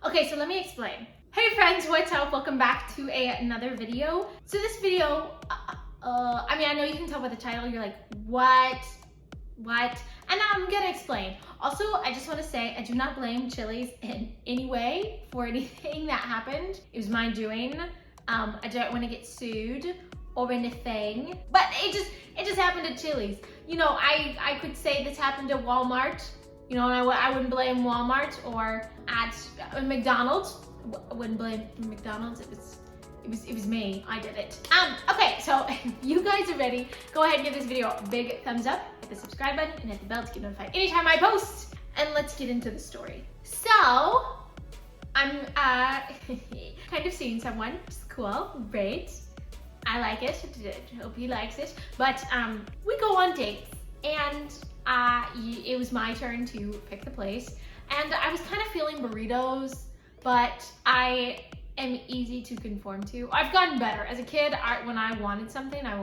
Okay, so let me explain. Hey friends, what's up? Welcome back to another video. So this video, I know you can tell by the title, you're like, what? And I'm gonna explain. Also, I just wanna say, I do not blame Chili's in any way for anything that happened. It was my doing. I don't wanna get sued or anything, but it just happened at Chili's. You know, I could say this happened at Walmart, you know, and I wouldn't blame Walmart, or at McDonald's. I wouldn't blame McDonald's. It was me. I did it. Okay, so if you guys are ready, go ahead and give this video a big thumbs up, hit the subscribe button, and hit the bell to get notified anytime I post. And let's get into the story. So, I'm kind of seeing someone, which is cool, great. I like it. Hope he likes it. But we go on dates, and it was my turn to pick the place, and I was kind of feeling burritos, but I am easy to conform to. I've gotten better. As a kid, when I wanted something, I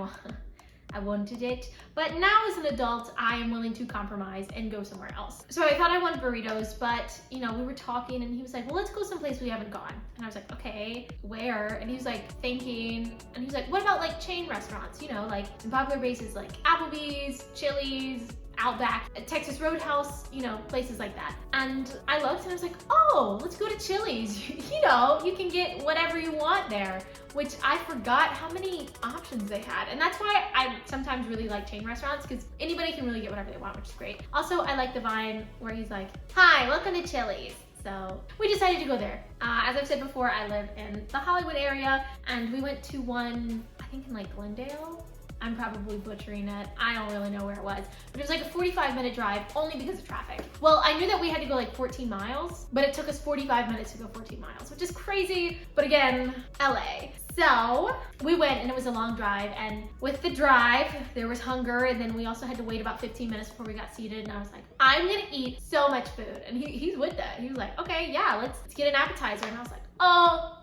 wanted it. But now as an adult, I am willing to compromise and go somewhere else. So I thought I wanted burritos, but you know, we were talking and he was like, well, let's go someplace we haven't gone. And I was like, okay, where? And he was like thinking, and he was like, what about like chain restaurants? You know, like some popular places like Applebee's, Chili's, Outback, Texas Roadhouse, you know, places like that. And I looked and I was like, oh, let's go to Chili's. You know, you can get whatever you want there, which I forgot how many options they had. And that's why I sometimes really like chain restaurants, because anybody can really get whatever they want, which is great. Also, I like the Vine where he's like, hi, welcome to Chili's. So we decided to go there. As I've said before, I live in the Hollywood area, and we went to one, I think in like Glendale. I'm probably butchering it. I don't really know where it was, but it was like a 45-minute drive only because of traffic. Well, I knew that we had to go like 14 miles, but it took us 45 minutes to go 14 miles, which is crazy. But again, LA. So we went and it was a long drive, and with the drive, there was hunger, and then we also had to wait about 15 minutes before we got seated, and I was like, I'm gonna eat so much food. And he's with that. He was like, okay, yeah, let's get an appetizer. And I was like, oh,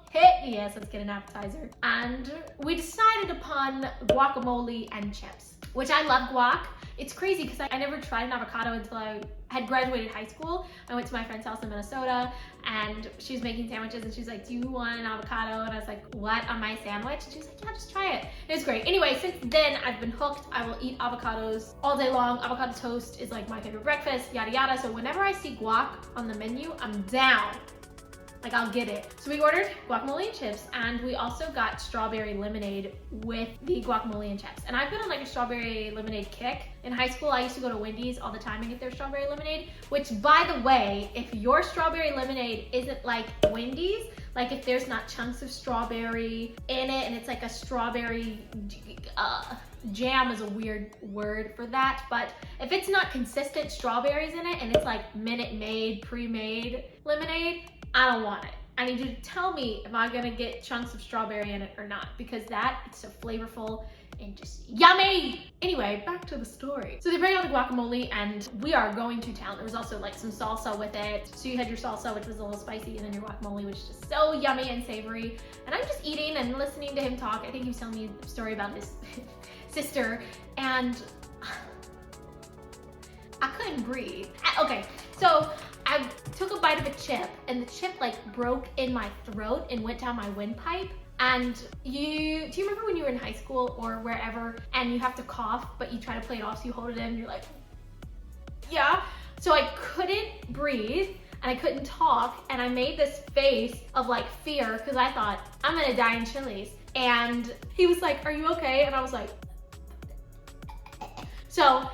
yes, let's get an appetizer. And we decided upon guacamole and chips, which I love guac. It's crazy because I never tried an avocado until I had graduated high school. I went to my friend's house in Minnesota, and she was making sandwiches, and she was like, do you want an avocado? And I was like, what, on my sandwich? And she was like, yeah, just try it. It was great. Anyway, since then I've been hooked. I will eat avocados all day long. Avocado toast is like my favorite breakfast, yada yada. So whenever I see guac on the menu, I'm down. Like, I'll get it. So we ordered guacamole and chips, and we also got strawberry lemonade with the guacamole and chips. And I've been on like a strawberry lemonade kick. In high school, I used to go to Wendy's all the time and get their strawberry lemonade, which, by the way, if your strawberry lemonade isn't like Wendy's, like if there's not chunks of strawberry in it and it's like a strawberry, jam is a weird word for that, but if it's not consistent strawberries in it and it's like Minute Maid, pre-made lemonade, I don't want it. I need you to tell me if I'm gonna get chunks of strawberry in it or not, because that it's so flavorful and just yummy. Anyway, back to the story. So they bring out the guacamole and we are going to town. There was also like some salsa with it. So you had your salsa, which was a little spicy, and then your guacamole, which is just so yummy and savory. And I'm just eating and listening to him talk. I think he was telling me a story about his sister, and I couldn't breathe. Okay, so I took a bite of a chip, and the chip like broke in my throat and went down my windpipe. And do you remember when you were in high school or wherever and you have to cough, but you try to play it off, so you hold it in and you're like, yeah. So I couldn't breathe and I couldn't talk, and I made this face of like fear because I thought, I'm gonna die in Chili's. And he was like, are you okay? And I was like, so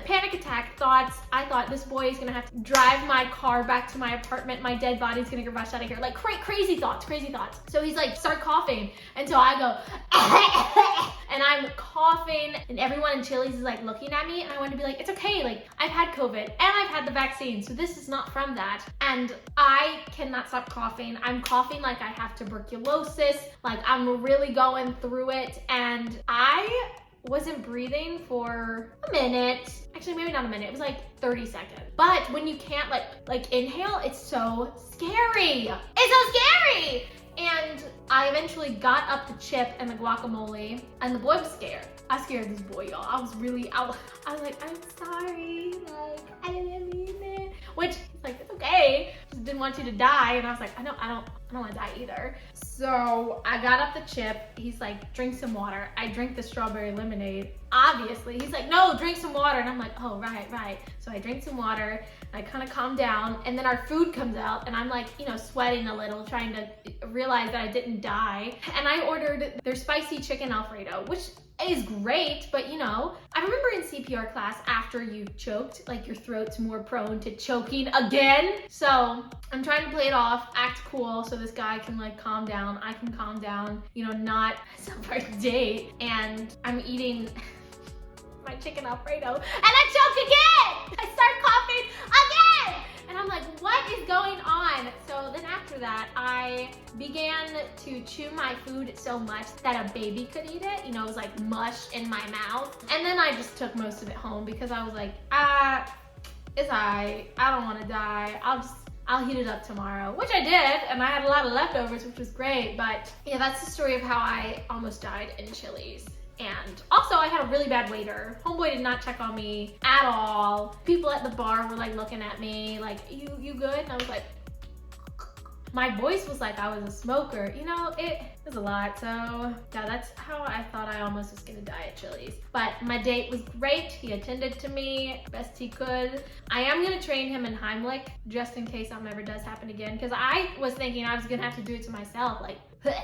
panic attack thoughts. I thought this boy is gonna have to drive my car back to my apartment. My dead body's gonna get rushed out of here. Like crazy thoughts. So he's like, start coughing. And so I go, and I'm coughing, and everyone in Chili's is like looking at me, and I want to be like, it's okay. Like, I've had COVID and I've had the vaccine, so this is not from that. And I cannot stop coughing. I'm coughing like I have tuberculosis. Like I'm really going through it. And I wasn't breathing for a minute. Actually, maybe not a minute. It was like 30 seconds. But when you can't like inhale, it's so scary. It's so scary. And I eventually got up the chip and the guacamole, and the boy was scared. I scared this boy, y'all. I was like, I'm sorry. Like, I didn't mean it. Which, like, it's okay. Just didn't want you to die. And I was like, I don't want to die either. So I got up the chip. He's like, drink some water. I drink the strawberry lemonade. Obviously, he's like, no, drink some water. And I'm like, oh, right. So I drink some water. I kind of calm down, and then our food comes out, and I'm like, you know, sweating a little, trying to realize that I didn't die. And I ordered their spicy chicken Alfredo, which is great, but you know, I remember in CPR class, after you've choked, like your throat's more prone to choking again. So I'm trying to play it off, act cool, so this guy can like calm down, I can calm down, you know, not mess up our date. And I'm eating my chicken Alfredo, and I choke again! I start coughing again! And I'm like, what is going on? So then after that, I began to chew my food so much that a baby could eat it. You know, it was like mush in my mouth. And then I just took most of it home because I was like, it's alright. I don't want to die. I'll heat it up tomorrow, which I did, and I had a lot of leftovers, which was great. But yeah, that's the story of how I almost died in Chili's. And also, I had a really bad waiter. Homeboy did not check on me at all. People at the bar were like looking at me like, you good? And I was like, my voice was like I was a smoker. You know, it was a lot. So yeah, that's how I thought I almost was gonna die at Chili's. But my date was great. He attended to me best he could. I am gonna train him in Heimlich just in case something ever does happen again. Because I was thinking I was gonna have to do it to myself, like, but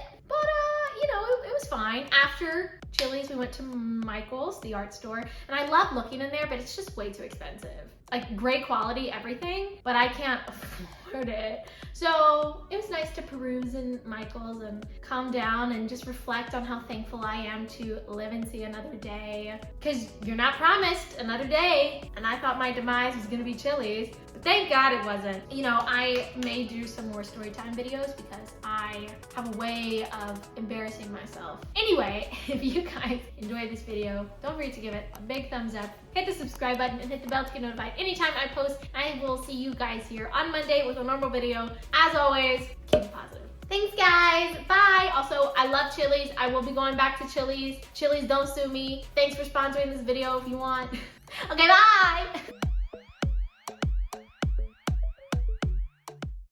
you know, it was fine. After Chili's, we went to Michael's, the art store, and I love looking in there, but it's just way too expensive. Like, great quality, everything, but I can't afford it. So it was nice to peruse in Michael's and calm down and just reflect on how thankful I am to live and see another day. Because you're not promised another day, and I thought my demise was gonna be Chili's, but thank God it wasn't. You know, I may do some more storytime videos because I have a way of embarrassing myself. Anyway, if you guys enjoyed this video, don't forget to give it a big thumbs up, hit the subscribe button, and hit the bell to get notified anytime I post. I will see you guys here on Monday with a normal video. As always, keep it positive. Thanks, guys. Bye. Also, I love Chili's. I will be going back to Chili's. Chili's, don't sue me. Thanks for sponsoring this video if you want. Okay, bye.